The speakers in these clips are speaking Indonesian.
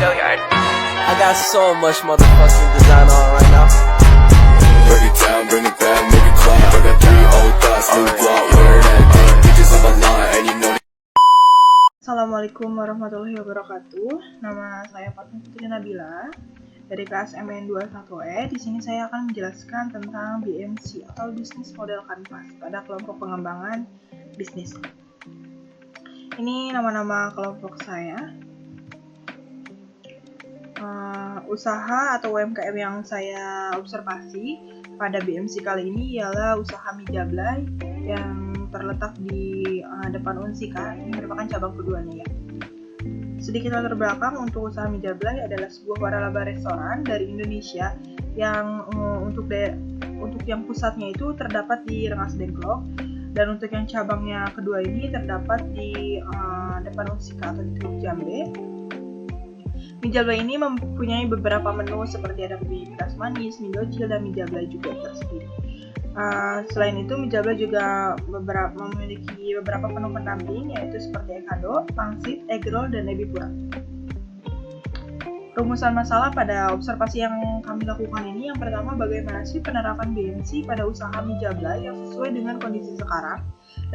I got so much motherfucking design on right now. Break it down, bring it back, make it clap. I got 3 old thoughts, new block, wear that thing. Bitches on my line, and you know. Assalamualaikum warahmatullahi wabarakatuh. Nama saya Fatma Putri Nabila dari kelas MN 21E. Di sini saya akan menjelaskan tentang BMC atau Business Model Canvas pada kelompok pengembangan bisnis. Ini nama-nama kelompok saya. Usaha atau UMKM yang saya observasi pada BMC kali ini ialah usaha mie Jablay yang terletak di depan Unsika. Ini merupakan cabang keduanya ya. Sedikit latar belakang untuk usaha mie Jablay adalah sebuah waralaba restoran dari Indonesia yang untuk yang pusatnya itu terdapat di Rengas Dengklok, dan untuk yang cabangnya kedua ini terdapat di depan Unsika atau di Teluk Jambe. Mie Jablay ini mempunyai beberapa menu seperti ada mie pedas manis, mie docil, dan mie Jablay juga tersendiri. Selain itu, mie Jablay juga memiliki beberapa menu pendamping, yaitu seperti ekado, pangsit, egg roll, dan ebi pura. Rumusan masalah pada observasi yang kami lakukan ini, yang pertama, bagaimana sih penerapan BMC pada usaha mie Jablay yang sesuai dengan kondisi sekarang.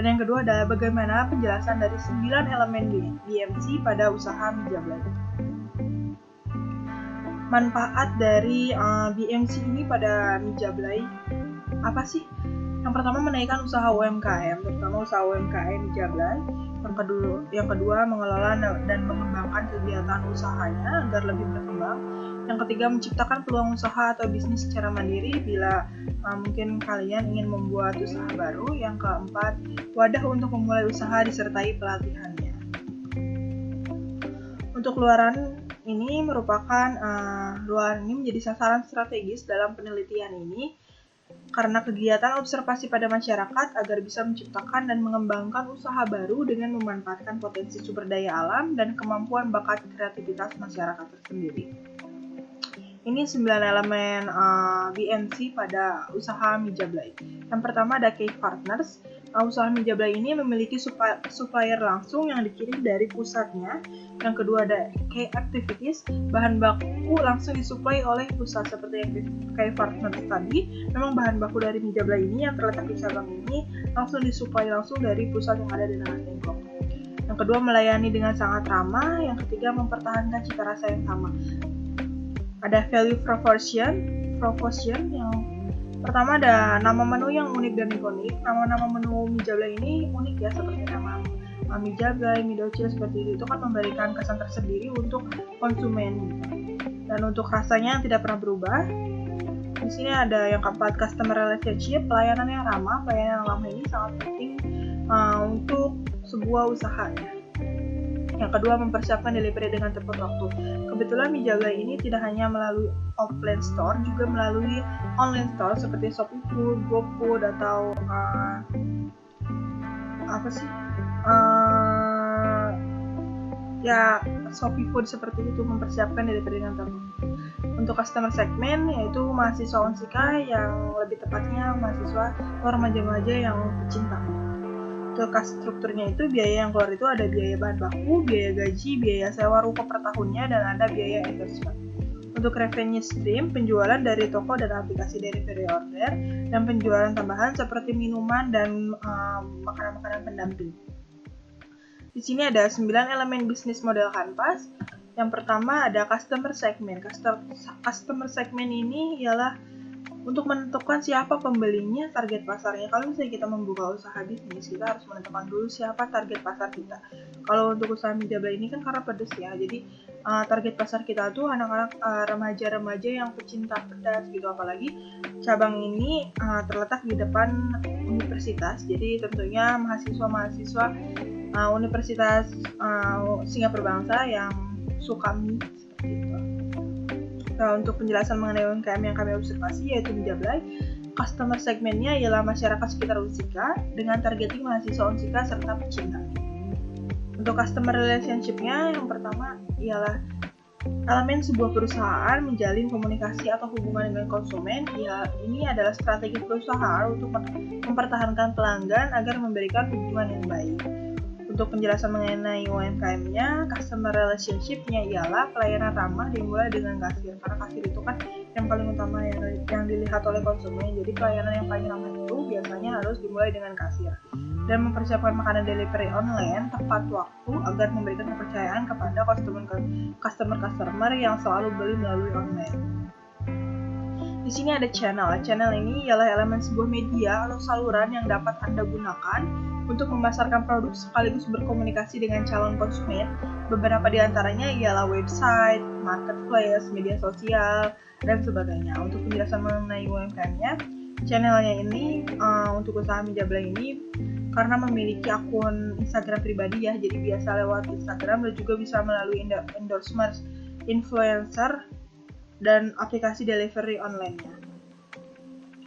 Dan yang kedua adalah bagaimana penjelasan dari 9 elemen BMC pada usaha mie Jablay. Manfaat dari BMC ini pada mie Jablay apa sih? Yang pertama, menaikkan usaha UMKM, terutama usaha UMKM mie Jablay. Yang kedua, mengelola dan mengembangkan kegiatan usahanya agar lebih berkembang. Yang ketiga, menciptakan peluang usaha atau bisnis secara mandiri bila mungkin kalian ingin membuat usaha baru. Yang keempat, wadah untuk memulai usaha disertai pelatihannya. Untuk luaran ini menjadi sasaran strategis dalam penelitian ini karena kegiatan observasi pada masyarakat agar bisa menciptakan dan mengembangkan usaha baru dengan memanfaatkan potensi sumber daya alam dan kemampuan bakat kreativitas masyarakat tersendiri. Ini 9 elemen BMC pada usaha mie Jablay. Yang pertama ada key partners. Usaha mie Jablay ini memiliki supplier langsung yang dikirim dari pusatnya. Yang kedua ada key activities, bahan baku langsung disuplai oleh pusat seperti yang key partners tadi. Memang bahan baku dari mie Jablay ini yang terletak di cabang ini langsung disuplai langsung dari pusat yang ada di Rengas Dengklok. Yang kedua, melayani dengan sangat ramah. Yang ketiga, mempertahankan cita rasa yang sama. Ada value proposition yang pertama ada nama menu yang unik dan ikonik. Nama-nama menu mie Jablay ini unik ya, seperti nama mie Jablay, mie docil seperti itu kan memberikan kesan tersendiri untuk konsumen. Dan untuk rasanya yang tidak pernah berubah. Di sini ada yang keempat, customer relationship, pelayanan yang ramah. Pelayanan yang ramah ini sangat penting untuk sebuah usahanya. Yang kedua, mempersiapkan delivery dengan tepat waktu. Kebetulan mie Jablay ini tidak hanya melalui offline store, juga melalui online store seperti Shopee Food, GoFood, atau Shopee Food seperti itu, mempersiapkan delivery dengan tepat waktu. Untuk customer segment yaitu mahasiswa Unsika, yang lebih tepatnya mahasiswa remaja-remaja yang pecinta. Untuk strukturnya itu, biaya yang keluar itu ada biaya bahan baku, biaya gaji, biaya sewa ruko per tahunnya, dan ada biaya endorsement. Untuk revenue stream, penjualan dari toko dan aplikasi delivery order, dan penjualan tambahan seperti minuman dan makanan-makanan pendamping. Di sini ada 9 elemen bisnis model Canvas. Yang pertama ada customer segment. Customer segment ini ialah untuk menentukan siapa pembelinya, target pasarnya. Kalau misalnya kita membuka usaha bisnis, kita harus menentukan dulu siapa target pasar kita. Kalau untuk usaha mie Jablay ini kan karena pedas ya, jadi target pasar kita tuh anak-anak remaja-remaja yang pecinta pedas gitu. Apalagi cabang ini terletak di depan universitas, jadi tentunya mahasiswa-mahasiswa Universitas Singapura Bangsa yang suka mie seperti itu. Nah, untuk penjelasan mengenai UMKM yang kami observasi yaitu mie Jablay, customer segmennya ialah masyarakat sekitar Unsika dengan targeting mahasiswa Unsika serta pecinta. Untuk customer relationship-nya, yang pertama ialah elemen sebuah perusahaan menjalin komunikasi atau hubungan dengan konsumen. Ya, ini adalah strategi perusahaan untuk mempertahankan pelanggan agar memberikan hubungan yang baik. Untuk penjelasan mengenai UMKM-nya, customer relationship-nya ialah pelayanan ramah dimulai dengan kasir. Karena kasir itu kan yang paling utama yang dilihat oleh konsumen. Jadi pelayanan yang paling ramah itu biasanya harus dimulai dengan kasir. Dan mempersiapkan makanan delivery online tepat waktu agar memberikan kepercayaan kepada customer yang selalu beli melalui online. Di sini ada channel. Channel ini ialah elemen sebuah media atau saluran yang dapat Anda gunakan untuk memasarkan produk sekaligus berkomunikasi dengan calon konsumen. Beberapa di antaranya ialah website, marketplace, media sosial, dan sebagainya. Untuk penjelasan mengenai UMKM-nya, channelnya ini untuk usaha Mijablay ini karena memiliki akun Instagram pribadi ya, jadi biasa lewat Instagram dan juga bisa melalui endorsement influencer dan aplikasi delivery online-nya.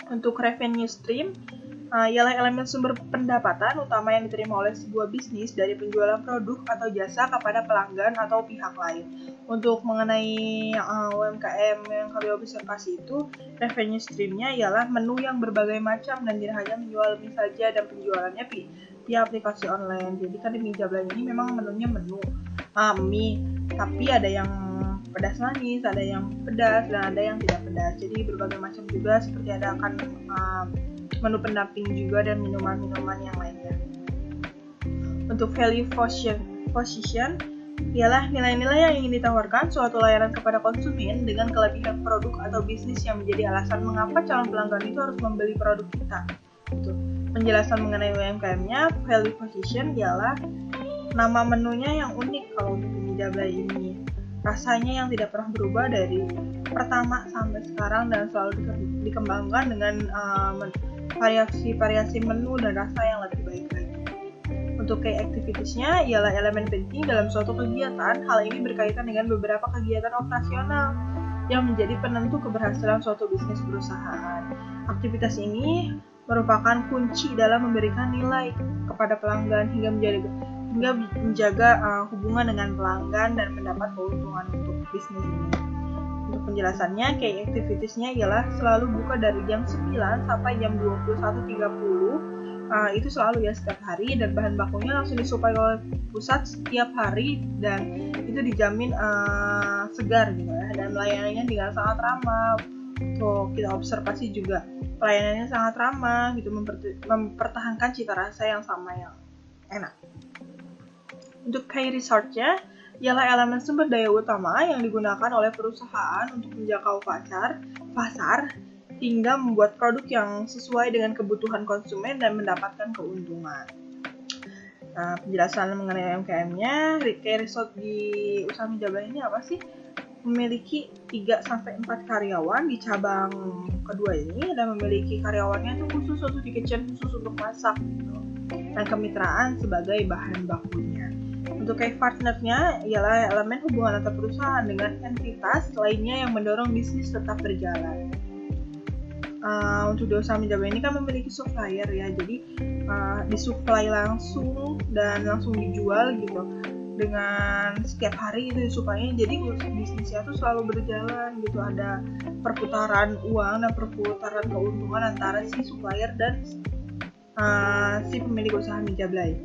Untuk revenue stream, ialah elemen sumber pendapatan utama yang diterima oleh sebuah bisnis dari penjualan produk atau jasa kepada pelanggan atau pihak lain. Untuk mengenai UMKM yang kami observasi itu, revenue stream-nya ialah menu yang berbagai macam dan tidak hanya menjual mie saja dan penjualannya via aplikasi online. Jadi kan di Mijablay ini memang menunya mie, tapi ada yang pedas manis, ada yang pedas, dan ada yang tidak pedas. Jadi berbagai macam juga, seperti ada akan menu pendamping juga dan minuman-minuman yang lainnya. Untuk value position ialah nilai-nilai yang ingin ditawarkan suatu layanan kepada konsumen dengan kelebihan produk atau bisnis yang menjadi alasan mengapa calon pelanggan itu harus membeli produk kita. Itu. Penjelasan mengenai UMKM-nya, value position ialah nama menunya yang unik kalau untuk Mijablay ini. Rasanya yang tidak pernah berubah dari pertama sampai sekarang dan selalu dikembangkan dengan variasi menu dan rasa yang lebih baik lagi. Untuk key activities-nya ialah elemen penting dalam suatu kegiatan. Hal ini berkaitan dengan beberapa kegiatan operasional yang menjadi penentu keberhasilan suatu bisnis perusahaan. Aktivitas ini merupakan kunci dalam memberikan nilai kepada pelanggan hingga menjaga hubungan dengan pelanggan dan mendapat keuntungan untuk bisnis ini. Untuk penjelasannya, key activities-nya ialah selalu buka dari jam 9 sampai jam 21.30. Itu selalu ya setiap hari, dan bahan bakunya langsung disuplai oleh pusat setiap hari dan itu dijamin segar gitu ya, dan pelayanannya dengan sangat ramah. Tuh, kita observasi juga pelayanannya sangat ramah gitu, mempertahankan cita rasa yang sama yang enak. Untuk key result-nya ialah elemen sumber daya utama yang digunakan oleh perusahaan untuk menjangkau pasar hingga membuat produk yang sesuai dengan kebutuhan konsumen dan mendapatkan keuntungan. Nah, penjelasan mengenai UMKM-nya, key result di usaha Mijablay ini apa sih? Memiliki 3-4 karyawan di cabang kedua ini dan memiliki karyawannya itu khusus untuk di kitchen, khusus untuk masak gitu. Dan kemitraan sebagai bahan bakunya. Untuk key partner-nya ialah elemen hubungan antar perusahaan dengan entitas lainnya yang mendorong bisnis tetap berjalan. Untuk di usaha Mijablay ini kan memiliki supplier ya, jadi disuplai langsung dan langsung dijual gitu dengan setiap hari itu disuplainya, jadi bisnisnya tuh selalu berjalan gitu, ada perputaran uang dan perputaran keuntungan antara si supplier dan si pemilik usaha Mijablay.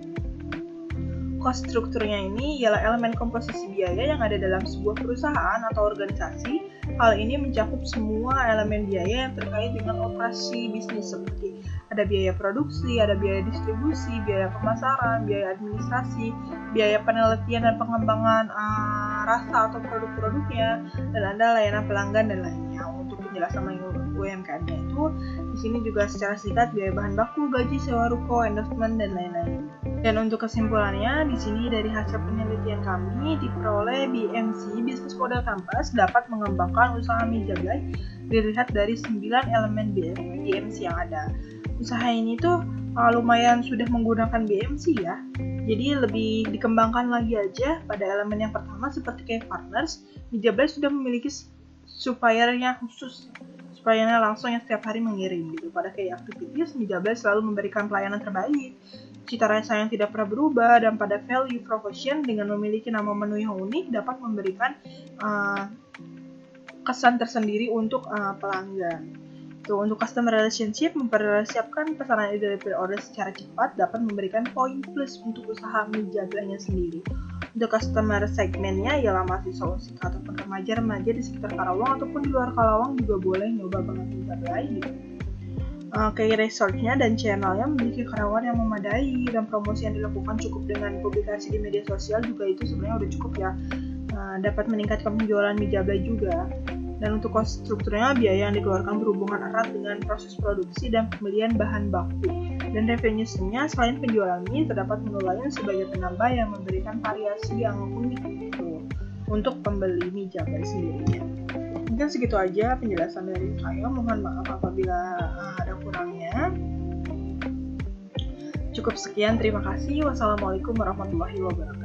Cost strukturnya ini ialah elemen komposisi biaya yang ada dalam sebuah perusahaan atau organisasi. Hal ini mencakup semua elemen biaya yang terkait dengan operasi bisnis, seperti ada biaya produksi, ada biaya distribusi, biaya pemasaran, biaya administrasi, biaya penelitian dan pengembangan rasa atau produk-produknya, dan ada layanan pelanggan dan lainnya. Untuk penjelasan UMKM-nya itu di sini juga secara singkat biaya bahan baku, gaji, sewa ruko, endorsement dan lain-lain. Dan untuk kesimpulannya, di sini dari hasil penelitian kami diperoleh BMC Business Model Compass dapat mengembangkan usaha Mijablay dilihat dari 9 elemen BMC yang ada. Usaha ini tuh lumayan sudah menggunakan BMC ya. Jadi lebih dikembangkan lagi aja pada elemen yang pertama seperti kayak partners. Mijablay sudah memiliki suppliernya khusus. Suppliernya langsung yang setiap hari mengirim gitu. Pada kayak activities, Mijablay selalu memberikan pelayanan terbaik, cita rasa yang tidak pernah berubah, dan pada value proposition dengan memiliki nama menu yang unik dapat memberikan kesan tersendiri untuk pelanggan. Tuh, untuk customer relationship, mempersiapkan pesanan delivery order secara cepat dapat memberikan poin plus untuk usaha mie jablanya sendiri. Untuk customer segmennya ialah mahasiswa Unsika ataupun remaja-remaja di sekitar Karawang ataupun di luar Karawang juga boleh nyoba banget mie jablay gitu. Key research-nya dan channelnya memiliki karyawan yang memadai dan promosi yang dilakukan cukup dengan publikasi di media sosial juga itu sebenarnya udah cukup ya. Dapat meningkatkan penjualan mie jablay juga. Dan untuk cost strukturnya, biaya yang dikeluarkan berhubungan erat dengan proses produksi dan pembelian bahan baku. Dan revenue-nya selain penjualan mie, terdapat menu lain sebagai penambah yang memberikan variasi yang unik gitu, untuk pembeli mie jablay sendirinya. Mungkin segitu aja penjelasan dari saya. Mohon maaf apabila ada kurangnya. Cukup sekian, terima kasih. Wassalamualaikum warahmatullahi wabarakatuh.